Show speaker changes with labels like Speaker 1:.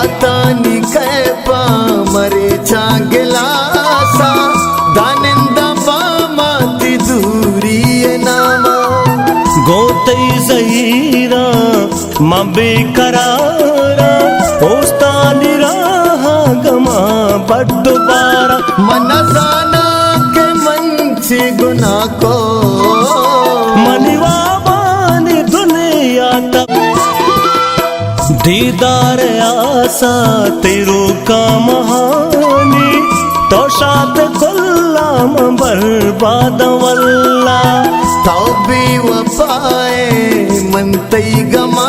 Speaker 1: आतानी kappa मरे चांगलासा दानिंदा बामाती दूरी नामा
Speaker 2: गोतई जहीरा मां बेकरारा पोस्तानी राहा गमा बड्डुबारा
Speaker 1: मनसाना के मंची गुना को
Speaker 2: मनिवा बानी दुनिया तब दीदार आसा तेरो का महानी तो शाद कुल्लाम बर्बाद वल्ला
Speaker 1: तौबी वफाए मनतई गमा